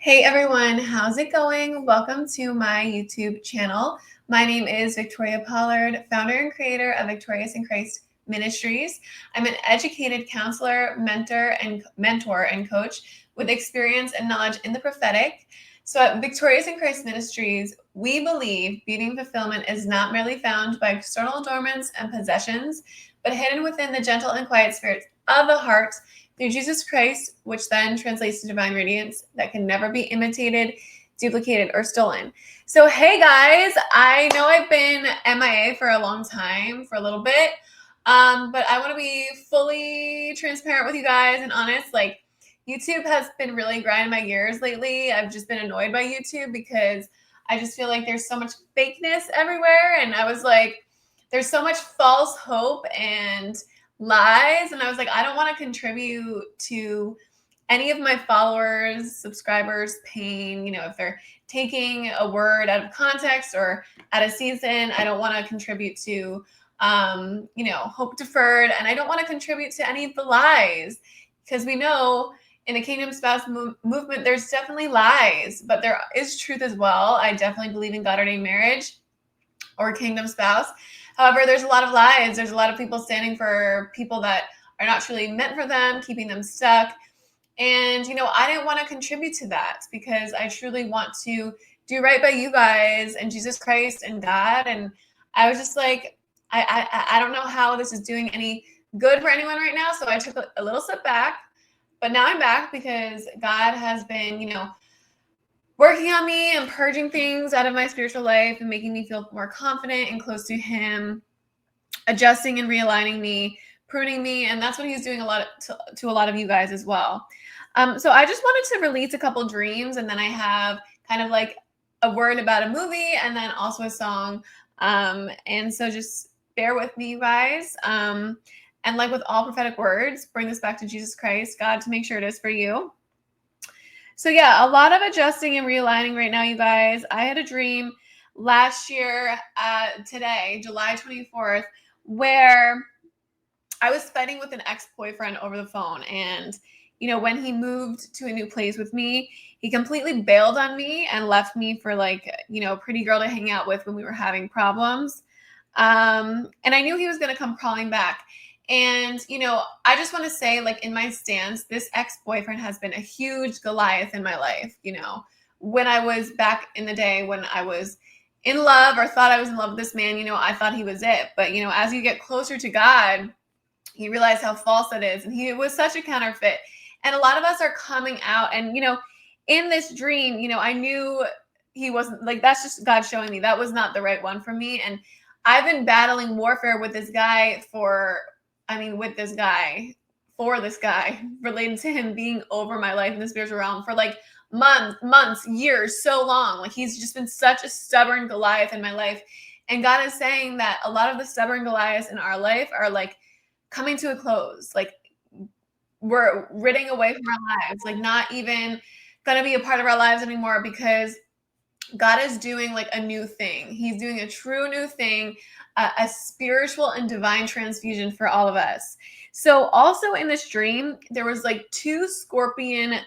Hey everyone, how's it going? Welcome to my YouTube channel. My name is Victoria Pollard, founder and creator of Victorious in Christ Ministries. I'm an educated counselor, mentor, and coach with experience and knowledge in the prophetic. So at Victorious in Christ Ministries, we believe beauty and fulfillment is not merely found by external adornments and possessions, but hidden within the gentle and quiet spirit of the heart through Jesus Christ, which then translates to divine radiance that can never be imitated, duplicated, or stolen. So, hey guys, I know I've been MIA for a long time, for a little bit, but I want to be fully transparent with you guys and honest. Like, YouTube has been really grinding my gears lately. I've just been annoyed by YouTube because I just feel like there's so much fakeness everywhere. And I was like, there's so much false hope and lies. And I was like, I don't want to contribute to any of my followers, subscribers' pain. If they're taking a word out of context or out of season, I don't want to contribute to, hope deferred. And I don't want to contribute to any of the lies because we know in the Kingdom Spouse movement, there's definitely lies, but there is truth as well. I definitely believe in God-ordained marriage or Kingdom Spouse. However, there's a lot of lies. There's a lot of people standing for people that are not truly meant for them, keeping them stuck. And, I didn't want to contribute to that because I truly want to do right by you guys and Jesus Christ and God. And I was just like, I don't know how this is doing any good for anyone right now. So I took a little step back, but now I'm back because God has been, working on me and purging things out of my spiritual life and making me feel more confident and close to him, adjusting and realigning me, pruning me. And that's what he's doing to a lot of you guys as well. So I just wanted to release a couple dreams, and then I have kind of like a word about a movie and then also a song. And so just bear with me, you guys. And like with all prophetic words, bring this back to Jesus Christ, God, to make sure it is for you. So yeah, a lot of adjusting and realigning right now, you guys. I had a dream last year, today, July 24th, where I was fighting with an ex-boyfriend over the phone. And, when he moved to a new place with me, he completely bailed on me and left me for a pretty girl to hang out with when we were having problems. And I knew he was going to come crawling back. And, I just want to say, like, in my stance, this ex-boyfriend has been a huge Goliath in my life. When I was back in the day, when I was in love or thought I was in love with this man, I thought he was it. But, as you get closer to God, you realize how false that is. And he was such a counterfeit. And a lot of us are coming out. And, in this dream, I knew he wasn't, like, that's just God showing me that was not the right one for me. And I've been battling warfare with this guy for this guy, related to him being over my life in the spiritual realm for like months, years, so long. Like, he's just been such a stubborn Goliath in my life. And God is saying that a lot of the stubborn Goliaths in our life are like coming to a close. Like, we're ridding away from our lives, like not even going to be a part of our lives anymore, because God is doing like a new thing. He's doing a true new thing, a spiritual and divine transfusion for all of us. So also in this dream, there was like two scorpion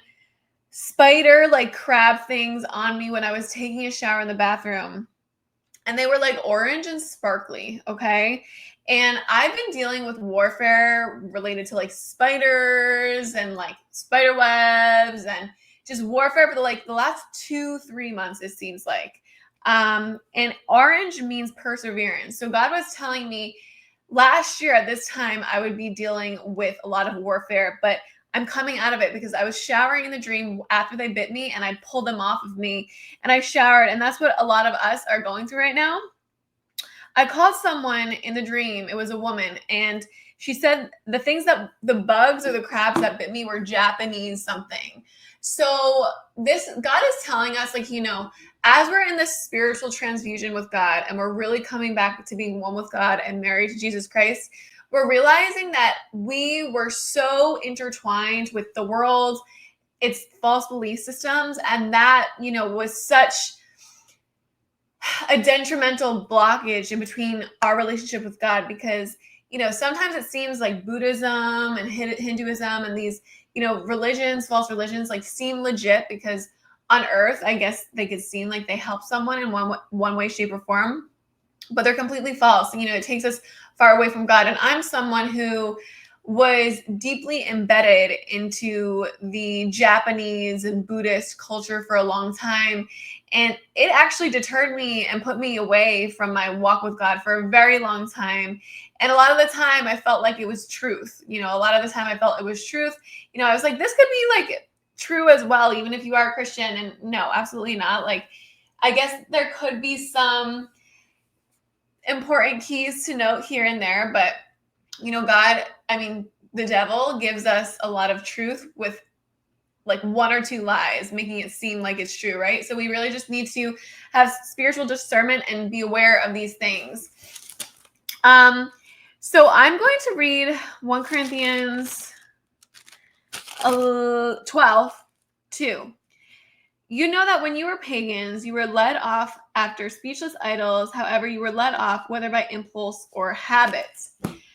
spider, like crab things on me when I was taking a shower in the bathroom. And they were like orange and sparkly. Okay. And I've been dealing with warfare related to like spiders and like spider webs and just warfare for the last 2-3 months, it seems like. And orange means perseverance. So God was telling me last year at this time, I would be dealing with a lot of warfare, but I'm coming out of it because I was showering in the dream after they bit me and I pulled them off of me and I showered. And that's what a lot of us are going through right now. I called someone in the dream. It was a woman. And she said the bugs or the crabs that bit me were Japanese something. So God is telling us, like, as we're in this spiritual transfusion with God and we're really coming back to being one with God and married to Jesus Christ, we're realizing that we were so intertwined with the world, its false belief systems, and that, was such a detrimental blockage in between our relationship with God, because, sometimes it seems like Buddhism and Hinduism and these, religions, false religions, like seem legit because on earth, I guess they could seem like they help someone in one way, shape, or form, but they're completely false. It takes us far away from God. And I'm someone who was deeply embedded into the Japanese and Buddhist culture for a long time. And it actually deterred me and put me away from my walk with God for a very long time. And a lot of the time I felt like it was truth. A lot of the time I felt it was truth. I was like, this could be like true as well, even if you are a Christian. And no, absolutely not. Like, I guess there could be some important keys to note here and there, but God, the devil gives us a lot of truth with like one or two lies, making it seem like it's true, right? So we really just need to have spiritual discernment and be aware of these things. So I'm going to read 1 Corinthians 12:2. You know that when you were pagans, you were led off after speechless idols. However, you were led off whether by impulse or habit.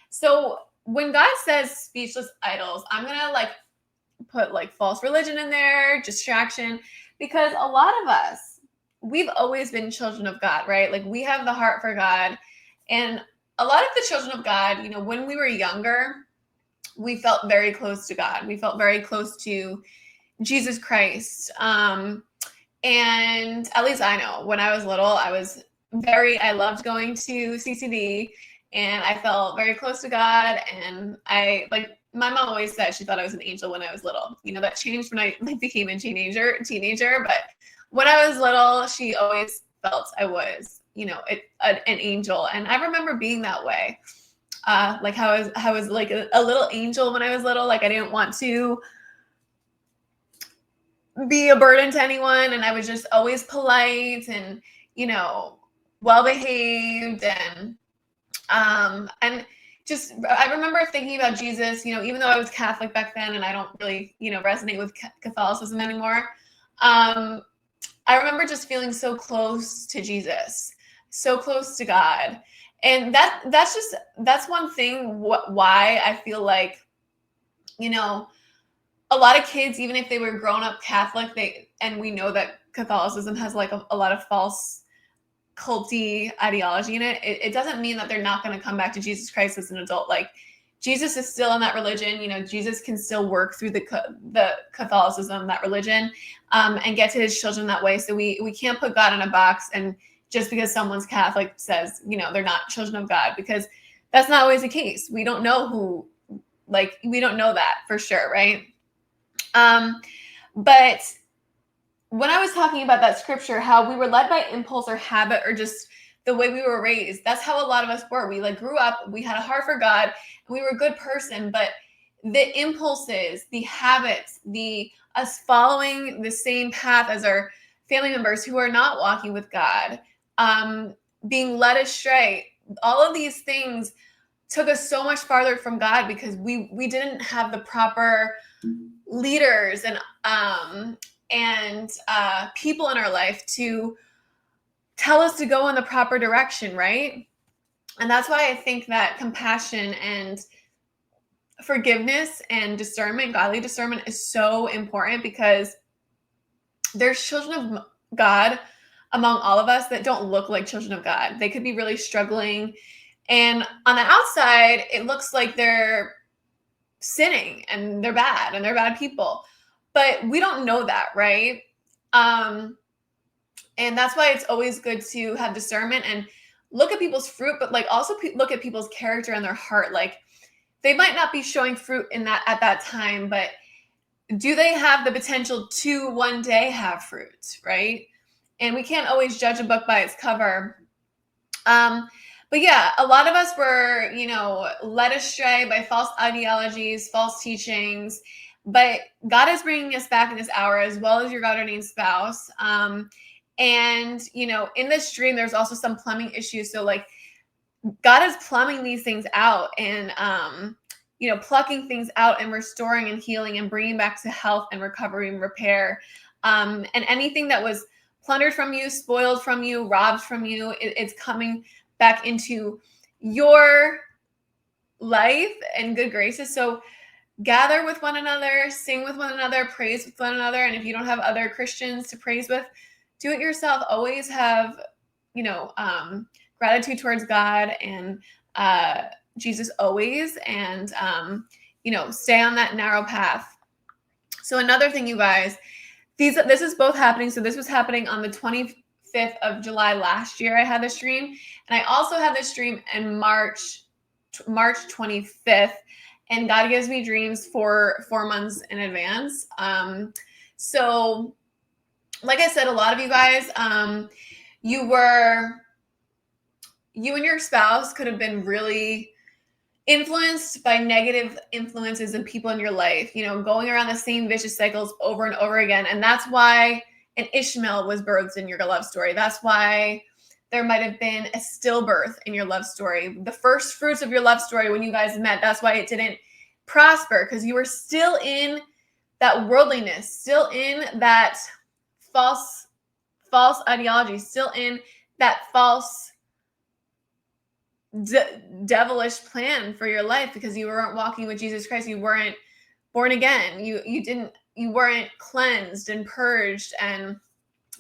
So when God says speechless idols, I'm going to like put like false religion in there, distraction, because a lot of us, we've always been children of God, right? Like we have the heart for God. And a lot of the children of God, when we were younger, we felt very close to God. We felt very close to Jesus Christ. And at least I know when I was little, I loved going to CCD, and I felt very close to God. And my mom always said she thought I was an angel when I was little. That changed when I became a teenager, but when I was little, she always felt I was, an angel. And I remember being that way. Like how I was like a little angel when I was little. Like I didn't want to be a burden to anyone, and I was just always polite and well behaved, and just I remember thinking about Jesus, even though I was Catholic back then and I don't really resonate with Catholicism anymore. I remember just feeling so close to Jesus, so close to God. And that's one thing why I feel like a lot of kids, even if they were grown up Catholic, and we know that Catholicism has like a lot of false culty ideology in it. It doesn't mean that they're not going to come back to Jesus Christ as an adult. Like Jesus is still in that religion. Jesus can still work through the Catholicism, that religion, and get to his children that way. So we can't put God in a box, and just because someone's Catholic says, they're not children of God, because that's not always the case. We don't know we don't know that for sure, right? But when I was talking about that scripture, how we were led by impulse or habit or just the way we were raised, that's how a lot of us were. We grew up, we had a heart for God, and we were a good person, but the impulses, the habits, us following the same path as our family members who are not walking with God, being led astray, all of these things took us so much farther from God because we didn't have the proper leaders and people in our life to tell us to go in the proper direction, right? And that's why I think that compassion and forgiveness and discernment, godly discernment, is so important, because there's children of God among all of us that don't look like children of God. They could be really struggling, and on the outside, it looks like they're sinning and they're bad people, but we don't know that, right? And that's why it's always good to have discernment and look at people's fruit, but also look at people's character and their heart. Like they might not be showing fruit in that at that time, but do they have the potential to one day have fruit, right? And we can't always judge a book by its cover. But yeah, a lot of us were, led astray by false ideologies, false teachings. But God is bringing us back in this hour, as well as your God-ordained spouse. And, in this dream, there's also some plumbing issues. So, God is plumbing these things out and, plucking things out and restoring and healing and bringing back to health and recovery and repair. And anything that was plundered from you, spoiled from you, robbed from you, it's coming back into your life and good graces. So gather with one another, sing with one another, praise with one another. And if you don't have other Christians to praise with, do it yourself. Always have, gratitude towards God and Jesus always, and, stay on that narrow path. So another thing, you guys, this is both happening. So this was happening on the 25th of July last year. I had this dream, and I also had this dream in March 25th. And God gives me dreams for 4 months in advance. So like I said, a lot of you guys, you and your spouse could have been really influenced by negative influences and people in your life, going around the same vicious cycles over and over again. And that's why an Ishmael was birthed in your love story. That's why there might have been a stillbirth in your love story. The first fruits of your love story when you guys met, that's why it didn't prosper, because you were still in that worldliness, still in that false ideology, still in that false devilish plan for your life, because you weren't walking with Jesus Christ. You weren't born again. You weren't cleansed and purged, and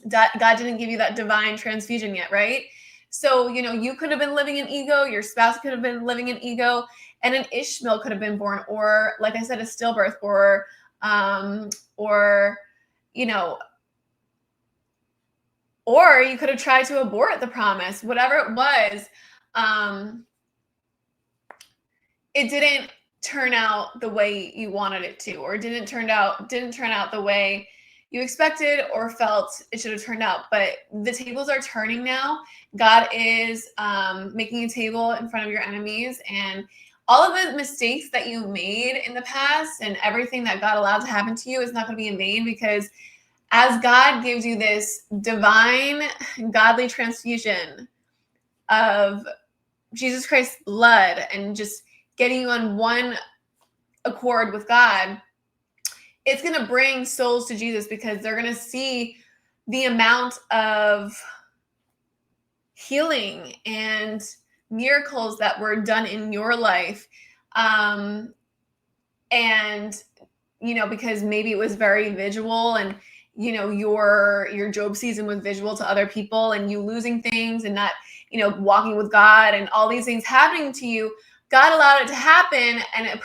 God didn't give you that divine transfusion yet, right? So, you could have been living in ego, your spouse could have been living in ego, and an Ishmael could have been born, or like I said, a stillbirth, or you could have tried to abort the promise, whatever it was. It didn't turn out the way you wanted it to, or didn't turn out the way you expected or felt it should have turned out. But the tables are turning now. God is making a table in front of your enemies, and all of the mistakes that you made in the past and everything that God allowed to happen to you is not going to be in vain, because as God gives you this divine, godly transfusion of Jesus Christ's blood and just getting you on one accord with God, it's going to bring souls to Jesus, because they're going to see the amount of healing and miracles that were done in your life. And, because maybe it was very visual, and, your Job season was visual to other people, and you losing things and not, walking with God and all these things happening to you. God allowed it to happen, and it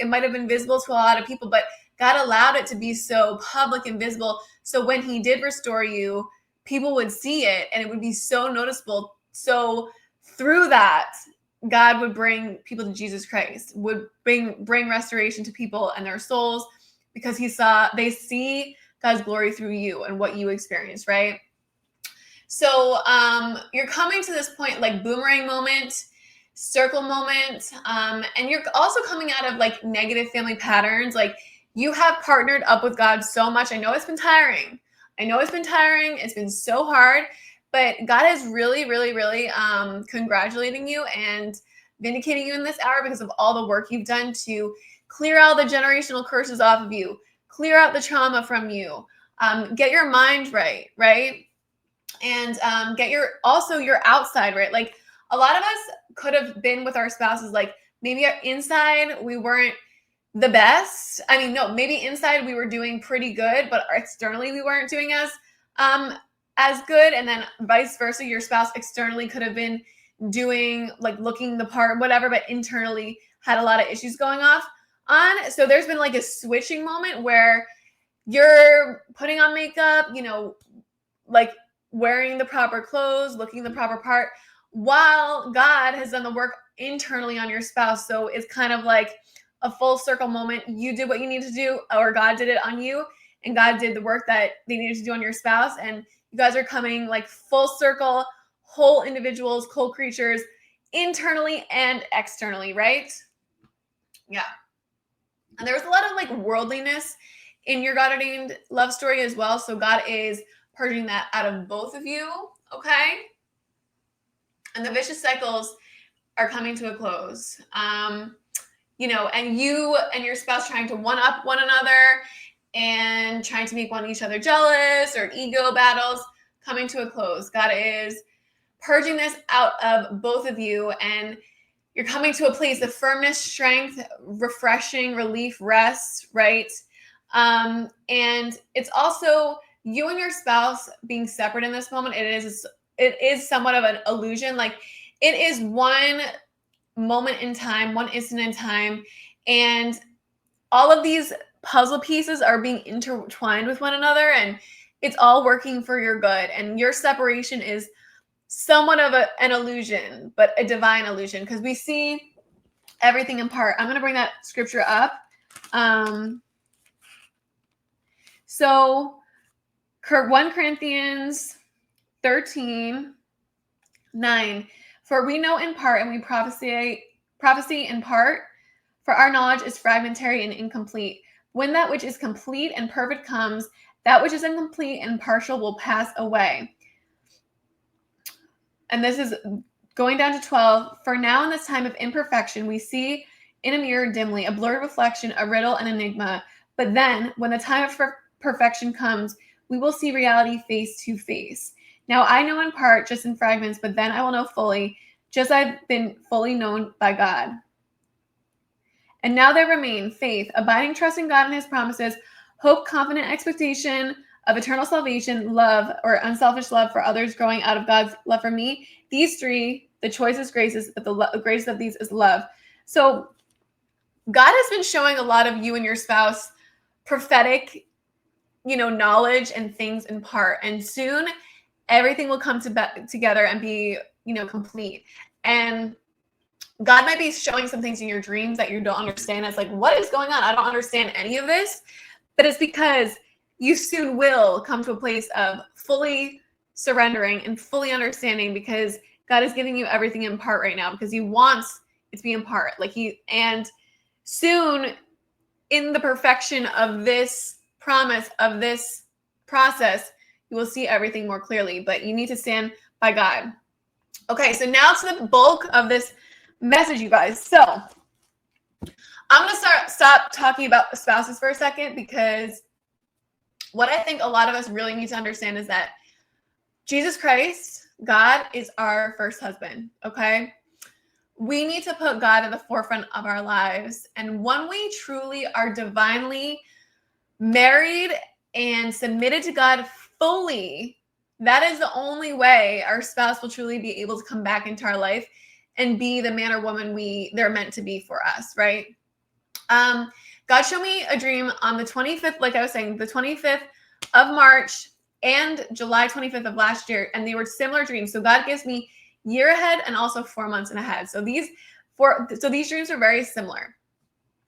might have been visible to a lot of people, but God allowed it to be so public and visible. So when he did restore you, people would see it, and it would be so noticeable. So through that, God would bring people to Jesus Christ, would bring restoration to people and their souls, because they see God's glory through you and what you experienced, right? So you're coming to this point, like boomerang moment, circle moment, and you're also coming out of like negative family patterns. Like, you have partnered up with God so much. I know it's been tiring. It's been so hard, but God is really, really, really congratulating you and vindicating you in this hour, because of all the work you've done to clear out the generational curses off of you, clear out the trauma from you, get your mind right? And get your outside right. Like, a lot of us could have been with our spouses, like maybe inside we weren't the best. I mean, no, maybe inside we were doing pretty good, but externally we weren't doing as good. And then vice versa, your spouse externally could have been doing, like, looking the part, whatever, but internally had a lot of issues going on. So there's been like a switching moment where you're putting on makeup, like wearing the proper clothes, looking the proper part, while God has done the work internally on your spouse. So it's kind of like a full circle moment. You did what you need to do, or God did it on you, and God did the work that they needed to do on your spouse. And you guys are coming like full circle, whole individuals, whole creatures, internally and externally, right? Yeah. And there was a lot of like worldliness in your God ordained love story as well. So God is purging that out of both of you, okay? And the vicious cycles are coming to a close. And you and your spouse trying to one-up one another and trying to make each other jealous, or ego battles coming to a close. God is purging this out of both of you, and You're coming to a place of firmness, strength, refreshing, relief, rest, right? And it's also you and your spouse being separate in this moment. It is somewhat of an illusion. Like it is one moment in time, one instant in time, and all of these puzzle pieces are being intertwined with one another, and it's all working for your good. And your separation is somewhat of an illusion, but a divine illusion, because we see everything in part. I'm going to bring that scripture up. So 1 Corinthians 13:9, for we know in part and we prophesy in part, for our knowledge is fragmentary and incomplete. When that which is complete and perfect comes, that which is incomplete and partial will pass away. And this is going down to 12. For now in this time of imperfection, we see in a mirror dimly, a blurred reflection, a riddle, an enigma. But then when the time of perfection comes, we will see reality face to face. Now I know in part, just in fragments, but then I will know fully, just as I've been fully known by God. And now there remain faith, abiding trust in God and his promises, hope, confident expectation of eternal salvation, love, or unselfish love for others growing out of God's love for me. These three, the choicest graces, but the greatest of these is love. So God has been showing a lot of you and your spouse prophetic, knowledge and things in part. And soon everything will come together and be, complete. And God might be showing some things in your dreams that you don't understand. It's like, what is going on? I don't understand any of this. But it's because you soon will come to a place of fully surrendering and fully understanding, because God is giving you everything in part right now, because he wants it to be in part. And soon in the perfection of this promise, of this process, you will see everything more clearly, but you need to stand by God. Okay, so now to the bulk of this message, you guys. So I'm going to stop talking about spouses for a second, because what I think a lot of us really need to understand is that Jesus Christ, God, is our first husband, okay? We need to put God at the forefront of our lives. And when we truly are divinely married and submitted to God fully, that is the only way our spouse will truly be able to come back into our life and be the man or woman they're meant to be for us, right? God showed me a dream on the 25th, like I was saying, the 25th of March and July 25th of last year, and they were similar dreams. So God gives me year ahead and also 4 months and ahead. So these dreams are very similar.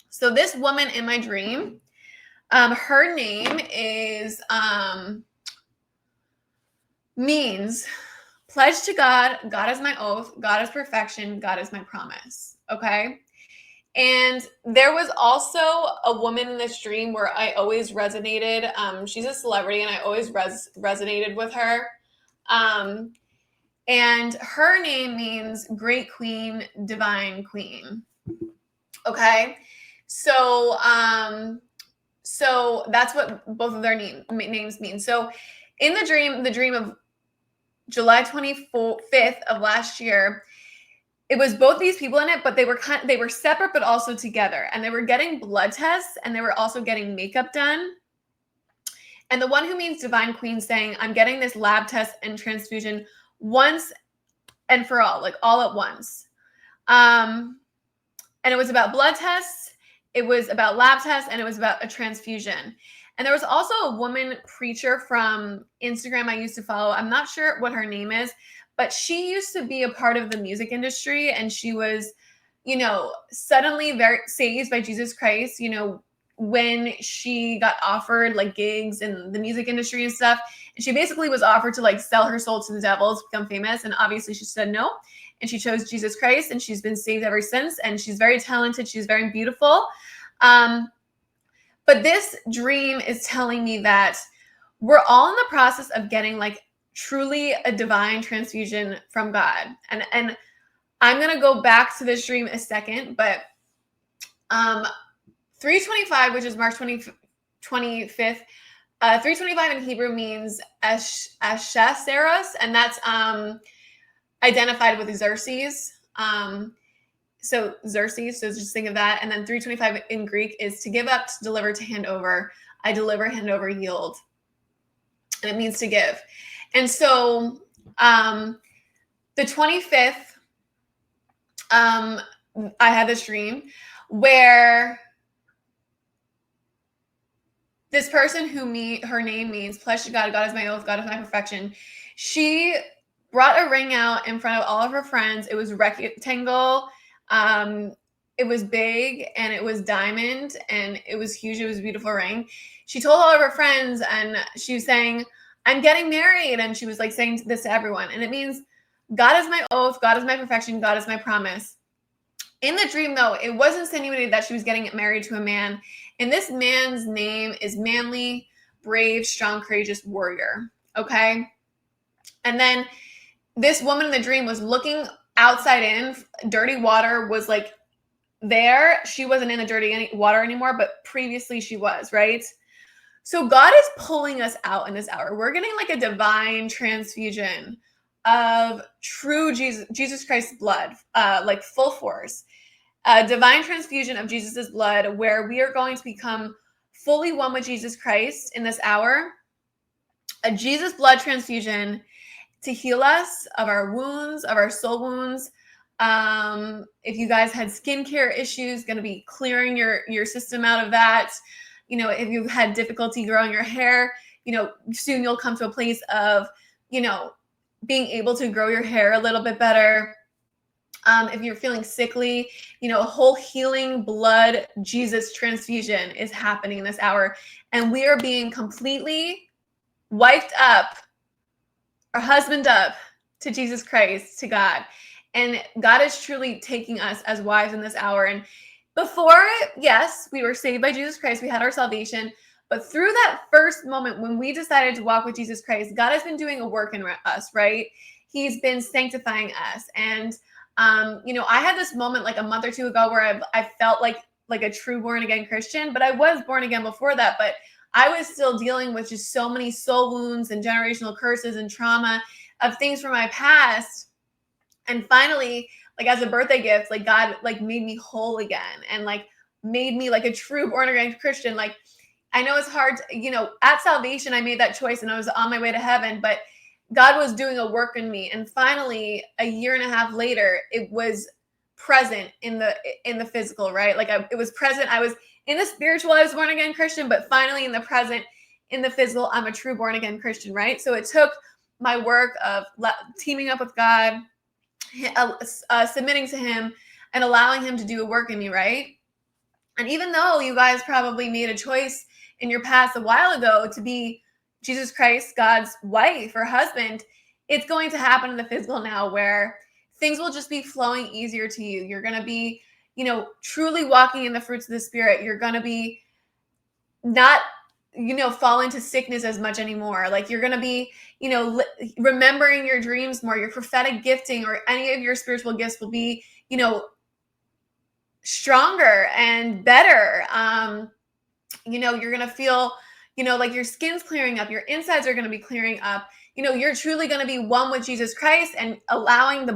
So this woman in my dream, her name is means pledge to God. God is my oath. God is perfection. God is my promise. Okay. And there was also a woman in this dream where I always resonated. She's a celebrity, and I always resonated with her. And her name means great queen, divine queen. Okay. So that's what both of their names mean. So in the dream of July 25th of last year, it was both these people in it, but they were separate, but also together. And they were getting blood tests, and they were also getting makeup done. And the one who means divine queen saying, I'm getting this lab test and transfusion once and for all, like all at once. And it was about blood tests, it was about lab tests, and it was about a transfusion. And there was also a woman preacher from Instagram I used to follow. I'm not sure what her name is, but she used to be a part of the music industry, and she was, suddenly very saved by Jesus Christ, when she got offered like gigs in the music industry and stuff. And she basically was offered to like sell her soul to the devil to become famous. And obviously she said no. And she chose Jesus Christ, and she's been saved ever since. And she's very talented. She's very beautiful. But this dream is telling me that we're all in the process of getting like truly a divine transfusion from God. And I'm going to go back to this dream a second, but 325, which is March 25th, 325 in Hebrew means Asheseros, and that's identified with Xerxes. So Xerxes, so just think of that. And then 325 in Greek is to give up, to deliver, to hand over. I deliver, hand over, yield. And it means to give. And so the 25th, I had this dream where this person her name means pledge to God, God is my oath, God is my perfection. She brought a ring out in front of all of her friends. It was rectangle. It was big and it was diamond and it was huge. It was a beautiful ring. She told all of her friends and she was saying, I'm getting married. And she was like saying this to everyone. And it means God is my oath, God is my perfection, God is my promise. In the dream, though, it was insinuated that she was getting married to a man. And this man's name is manly, brave, strong, courageous warrior. Okay. And then this woman in the dream was looking outside in. Dirty water was like there. She wasn't in the dirty water anymore, but previously she was, right? So God is pulling us out in this hour. We're getting like a divine transfusion of true Jesus Christ's blood, like full force. A divine transfusion of Jesus's blood where we are going to become fully one with Jesus Christ in this hour. A Jesus blood transfusion to heal us of our wounds, of our soul wounds. If you guys had skincare issues, going to be clearing your system out of that. You know, if you've had difficulty growing your hair, you know, soon you'll come to a place of, you know, being able to grow your hair a little bit better. If you're feeling sickly, you know, a whole healing blood Jesus transfusion is happening in this hour. And we are being completely wiped up or husband up to Jesus Christ, to God. And God is truly taking us as wives in this hour. And before, yes, we were saved by Jesus Christ. We had our salvation. But through that first moment when we decided to walk with Jesus Christ, God has been doing a work in us, right? He's been sanctifying us. And you know, I had this moment like a month or two ago where I felt like a true born again Christian, but I was born again before that, but I was still dealing with just so many soul wounds and generational curses and trauma of things from my past. And finally, like as a birthday gift, like God like made me whole again and like made me like a true born again Christian. Like I know it's hard to, you know, at salvation, I made that choice and I was on my way to heaven, but God was doing a work in me. And finally, a year and a half later, it was present in the physical, right? Like it was present. I was in the spiritual, I was born again Christian, but finally in the present, in the physical, I'm a true born again Christian, right? So it took my work of teaming up with God, submitting to him and allowing him to do a work in me, right? And even though you guys probably made a choice in your past a while ago to be Jesus Christ, God's wife or husband, it's going to happen in the physical now where things will just be flowing easier to you. You're going to be, you know, truly walking in the fruits of the Spirit. You're going to be not, you know, fall into sickness as much anymore. Like you're going to be, you know, remembering your dreams more. Your prophetic gifting or any of your spiritual gifts will be, you know, stronger and better. You know, you're going to feel, you know, like your skin's clearing up, your insides are going to be clearing up. You know, you're truly going to be one with Jesus Christ and allowing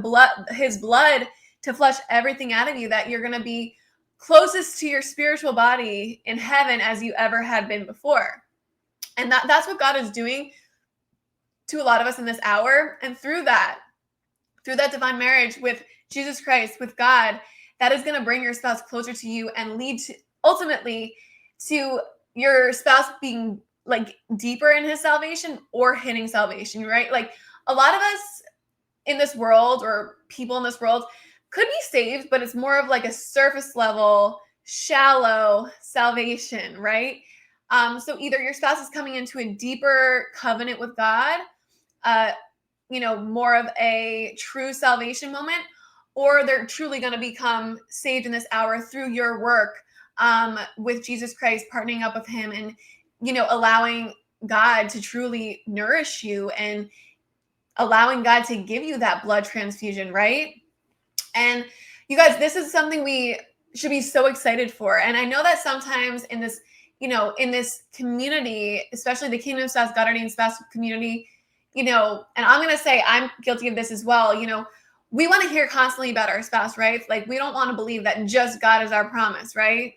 his blood to flush everything out of you, that you're going to be closest to your spiritual body in heaven as you ever had been before. And that's what God is doing to a lot of us in this hour. And through that divine marriage with Jesus Christ, with God, that is going to bring your spouse closer to you and lead to ultimately to your spouse being like deeper in his salvation or hitting salvation, right? Like a lot of us in this world or people in this world could be saved, but it's more of like a surface level, shallow salvation, right? So either your spouse is coming into a deeper covenant with God, you know, more of a true salvation moment, or they're truly going to become saved in this hour through your work with Jesus Christ, partnering up with him and, you know, allowing God to truly nourish you and allowing God to give you that blood transfusion, right? And you guys, this is something we should be so excited for. And I know that sometimes in this, you know, in this community, especially the Kingdom Spouse, God Ordained Spouse community, you know, and I'm going to say I'm guilty of this as well, you know, we want to hear constantly about our spouse, right? Like, we don't want to believe that just God is our promise, right?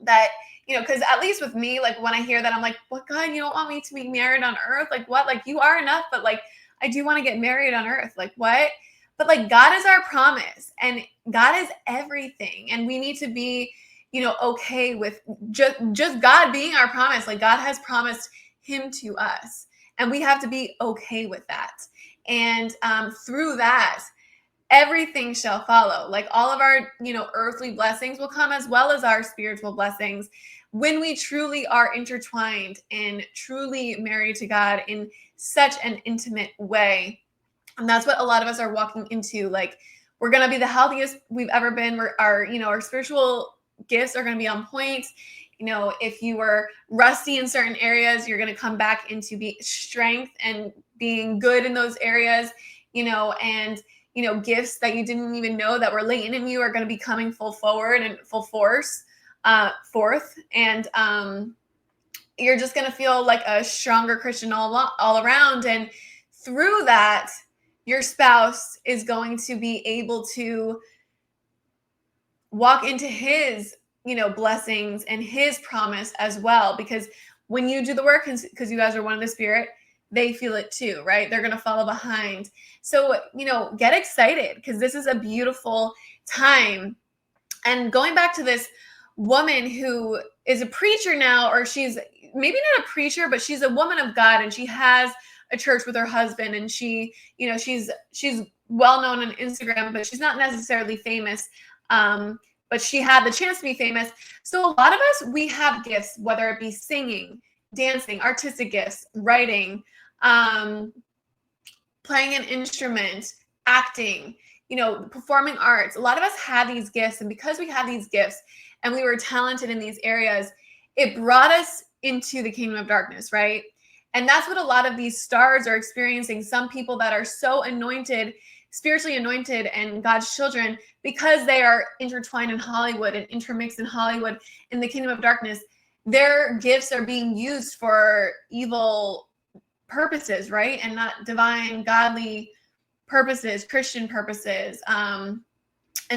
That, because at least with me, like, when I hear that, I'm like, what, God, you don't want me to be married on earth? Like, what? Like, you are enough, but like, I do want to get married on earth. Like, what? But like, God is our promise, and God is everything. And we need to be, okay with just God being our promise. Like, God has promised him to us, and we have to be okay with that. And through that, everything shall follow. Like, all of our, earthly blessings will come, as well as our spiritual blessings, when we truly are intertwined and truly married to God in such an intimate way. And that's what a lot of us are walking into. Like, we're going to be the healthiest we've ever been. Our spiritual gifts are going to be on point. If you were rusty in certain areas, you're going to come back into strength and being good in those areas, and gifts that you didn't even know that were latent in you are going to be coming full forward and full force forth. And you're just going to feel like a stronger Christian all around. And through that, your spouse is going to be able to walk into his, blessings and his promise as well. Because when you do the work, because you guys are one in the spirit, they feel it too, right? They're going to follow behind. So, get excited, because this is a beautiful time. And going back to this woman who is a preacher now, or she's maybe not a preacher, but she's a woman of God, and she has a church with her husband, and she's well known on Instagram, but she's not necessarily famous. But she had the chance to be famous. So a lot of us, we have gifts, whether it be singing, dancing, artistic gifts, writing, playing an instrument, acting, performing arts. A lot of us have these gifts. And because we have these gifts and we were talented in these areas, it brought us into the kingdom of darkness, right? And that's what a lot of these stars are experiencing. Some people that are so anointed, spiritually anointed, and God's children, because they are intertwined in Hollywood and intermixed in Hollywood in the kingdom of darkness, their gifts are being used for evil purposes, right? And not divine, godly purposes, Christian purposes. And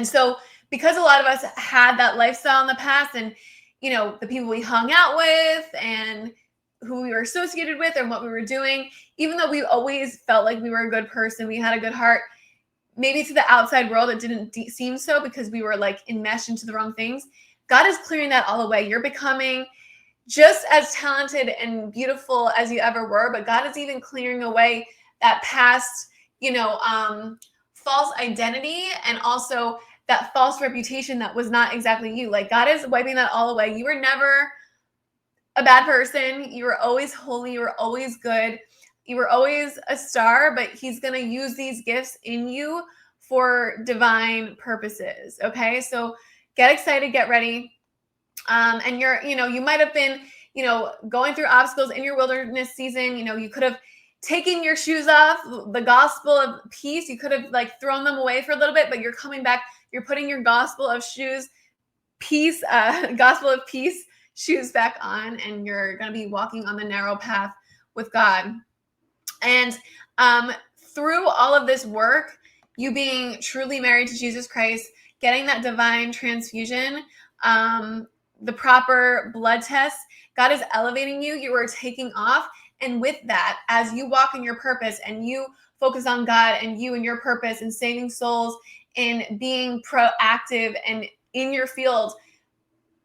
so because a lot of us had that lifestyle in the past, and, the people we hung out with and who we were associated with and what we were doing, even though we always felt like we were a good person, we had a good heart, maybe to the outside world, it didn't seem so, because we were like enmeshed into the wrong things. God is clearing that all away. You're becoming just as talented and beautiful as you ever were, but God is even clearing away that past, false identity, and also that false reputation that was not exactly you. Like, God is wiping that all away. You were never a bad person. You were always holy. You were always good. You were always a star, but he's going to use these gifts in you for divine purposes. Okay. So get excited, get ready. And you might have been, going through obstacles in your wilderness season. You could have taken your shoes off, the gospel of peace. You could have like thrown them away for a little bit, but you're coming back. You're putting your gospel of gospel of peace shoes back on, and you're going to be walking on the narrow path with God. And through all of this work, you being truly married to Jesus Christ, getting that divine transfusion, the proper blood tests, God is elevating you. You are taking off. And with that, as you walk in your purpose and you focus on God and you and your purpose and saving souls and being proactive and in your field,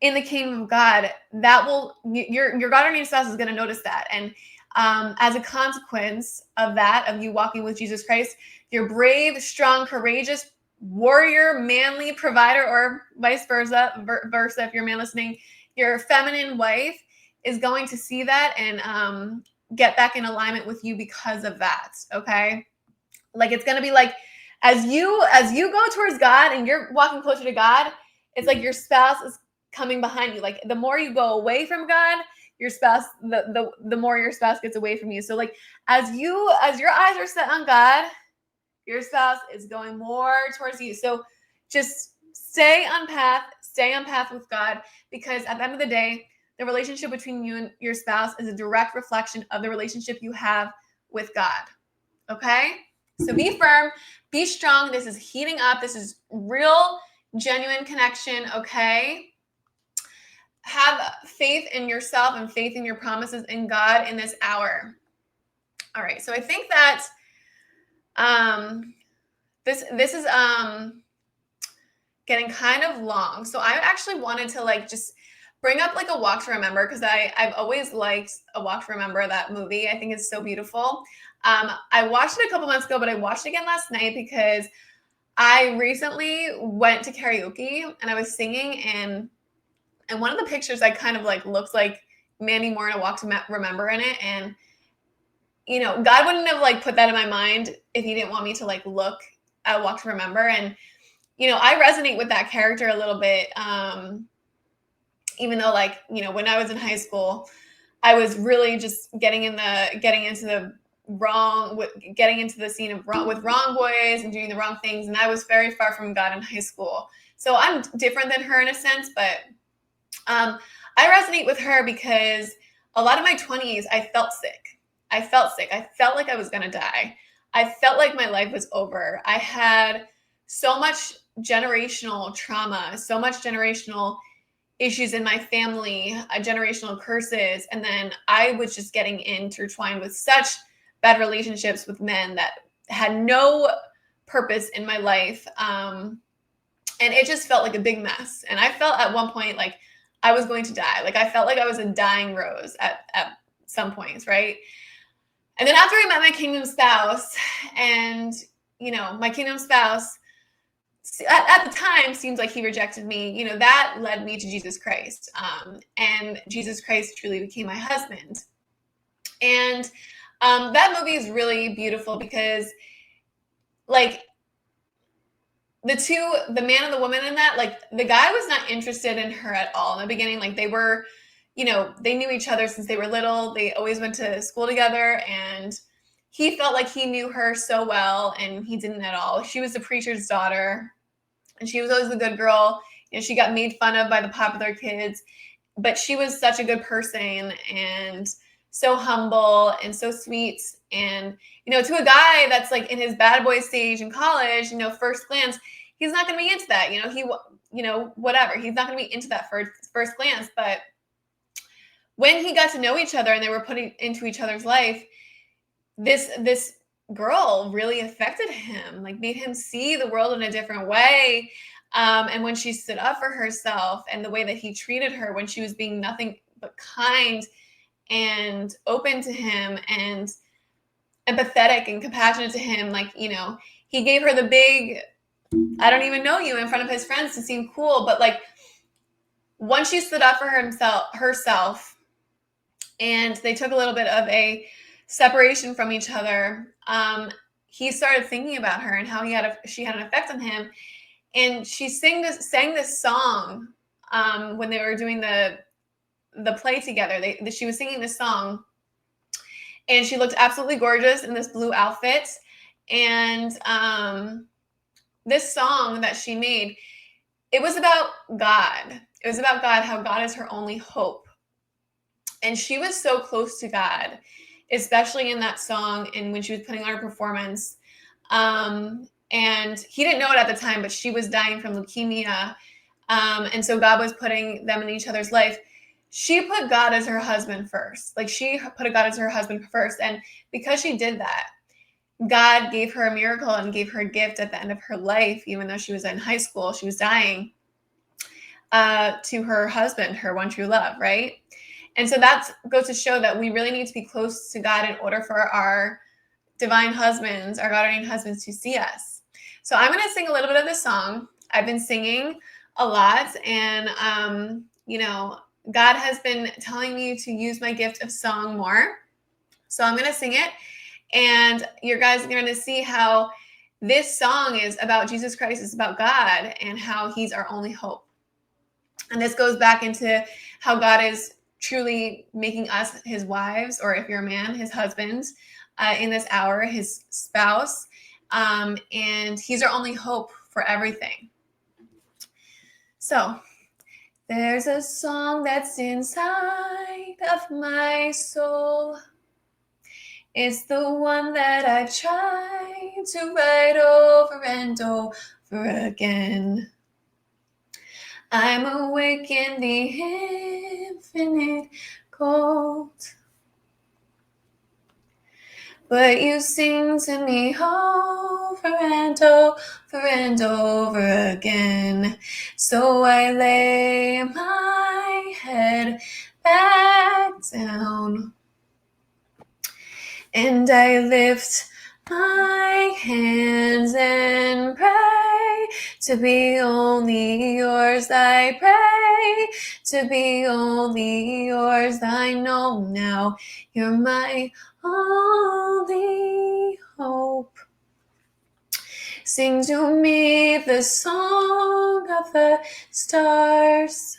in the kingdom of God, that will, your God-ordained spouse is going to notice that. And as a consequence of that, of you walking with Jesus Christ, your brave, strong, courageous, warrior, manly provider, or vice versa, if you're a man listening, your feminine wife is going to see that and get back in alignment with you because of that. Okay. Like, it's going to be like, as you go towards God and you're walking closer to God, it's like your spouse is coming behind you. Like, the more you go away from God, your spouse, the more your spouse gets away from you. So like, as your eyes are set on God, your spouse is going more towards you. So just stay on path with God, because at the end of the day, the relationship between you and your spouse is a direct reflection of the relationship you have with God. Okay? So be firm, be strong. This is heating up. This is real, genuine connection, okay? Have faith in yourself and faith in your promises in God in this hour. All right, so I think that this is getting kind of long. So I actually wanted to like just bring up like a Walk to Remember, because I've always liked A Walk to Remember, that movie. I think it's so beautiful. I watched it a couple months ago, but I watched it again last night because I recently went to karaoke and I was singing, and one of the pictures I kind of like looks like Mandy Moore in A Walk to Remember in it. And you know, God wouldn't have like put that in my mind if he didn't want me to like look at Walk to Remember. And you know, I resonate with that character a little bit. Even though, like, you know, when I was in high school, I was really just getting into the scene of with wrong boys and doing the wrong things. And I was very far from God in high school. So I'm different than her in a sense, but I resonate with her because a lot of my 20s, I felt sick. I felt like I was going to die. I felt like my life was over. I had so much generational trauma, so much generational issues in my family, generational curses. And then I was just getting intertwined with such bad relationships with men that had no purpose in my life. And it just felt like a big mess. And I felt at one point like I was going to die. Like I felt like I was a dying rose at some points, right? And then after I met my kingdom spouse, and, you know, my kingdom spouse at the time seems like he rejected me, you know, that led me to Jesus Christ. And Jesus Christ truly became my husband. And that movie is really beautiful because, like, the man and the woman in that, like, the guy was not interested in her at all in the beginning. Like, they were, you know, they knew each other since they were little. They always went to school together, and he felt like he knew her so well, and he didn't at all. She was the preacher's daughter, and she was always the good girl. You know, she got made fun of by the popular kids, but she was such a good person and so humble and so sweet. And, you know, to a guy that's like in his bad boy stage in college, you know, first glance, he's not going to be into that. You know, whatever. He's not going to be into that first glance. But when he got to know each other and they were putting into each other's life, this girl really affected him, like made him see the world in a different way. And when she stood up for herself and the way that he treated her when she was being nothing but kind and open to him and empathetic and compassionate to him, like, you know, he gave her the big, I don't even know you, in front of his friends to seem cool. But like, once she stood up for herself and they took a little bit of a separation from each other, he started thinking about her and how she had an effect on him. And she sang this song when they were doing the play together. She was singing this song, and she looked absolutely gorgeous in this blue outfit. And this song that she made, it was about God. It was about God, how God is her only hope. And she was so close to God, especially in that song and when she was putting on her performance. And he didn't know it at the time, but she was dying from leukemia. And so God was putting them in each other's life. She put God as her husband first. Like, she put God as her husband first. And because she did that, God gave her a miracle and gave her a gift at the end of her life, even though she was in high school, she was dying, to her husband, her one true love, right? And so that goes to show that we really need to be close to God in order for our divine husbands, our God-ordained husbands, to see us. So I'm going to sing a little bit of this song. I've been singing a lot, and you know, God has been telling me to use my gift of song more. So I'm going to sing it, and you guys are going to see how this song is about Jesus Christ, it's about God, and how he's our only hope. And this goes back into how God is truly making us his wives, or if you're a man, his husbands, in this hour, his spouse. And he's our only hope for everything. So there's a song that's inside of my soul, It's the one that I try to write over and over again. I'm awake in the infinite cold, but you sing to me over and over and over again. So I lay my head back down and I lift my hands and pray to be only yours. I pray to be only yours. I know now you're my only hope. Sing to me the song of the stars,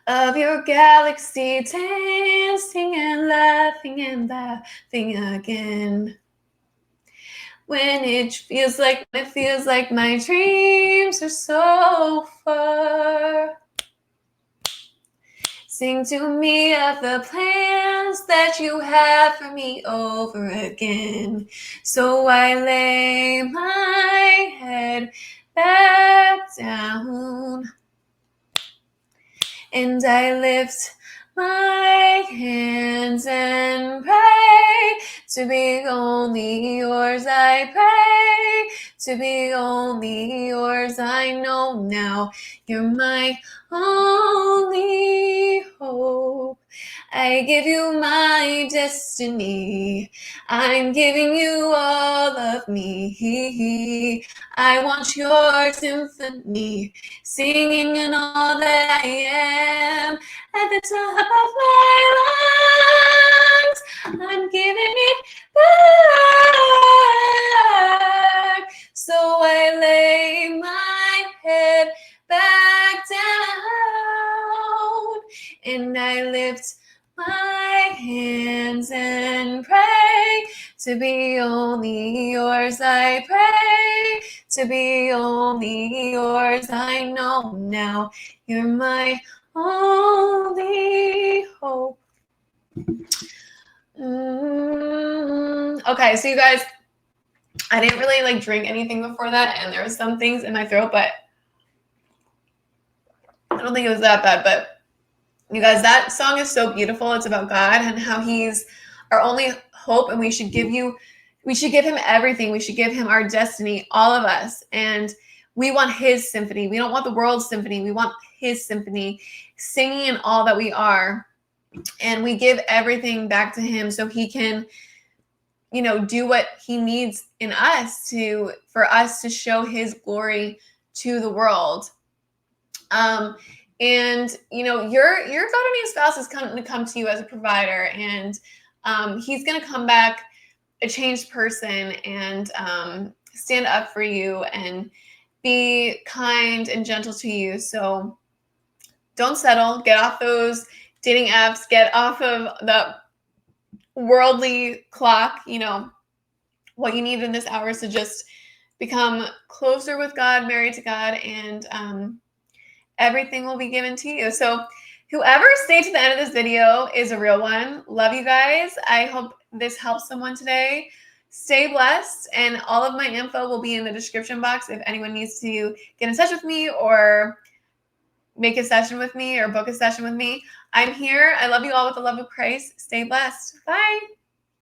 of your galaxy, dancing and laughing again. When it feels like my dreams are so far. Sing to me of the plans that you have for me over again. So I lay my head back down and I lift my hands and pray to be only yours. I pray to be only yours. I know now you're my only hope. I give you my destiny. I'm giving you all of me. I want your symphony, singing in all that I am. At the top of my lungs, I'm giving it back. So I lay my head back down and I lift my hands and pray to be only yours. I pray to be only yours. I know now you're my only hope. Okay, so you guys, I didn't really drink anything before that, and there was some things in my throat, but I don't think it was that bad. But you guys, that song is so beautiful. It's about God and how he's our only hope, and we should give him everything. We should give him our destiny, all of us. And we want his symphony. We don't want the world's symphony. We want his symphony, singing in all that we are. And we give everything back to him so he can, do what he needs in us for us to show his glory to the world. And your God-ordained spouse is going to come to you as a provider, and he's going to come back a changed person and stand up for you and be kind and gentle to you. So don't settle. Get off those dating apps. Get off of the worldly clock. What you need in this hour is to just become closer with God, married to God, and everything will be given to you. So whoever stayed to the end of this video is a real one. Love you guys. I hope this helps someone today. Stay blessed, and all of my info will be in the description box if anyone needs to get in touch with me or make a session with me or book a session with me. I'm here. I love you all with the love of Christ. Stay blessed. Bye.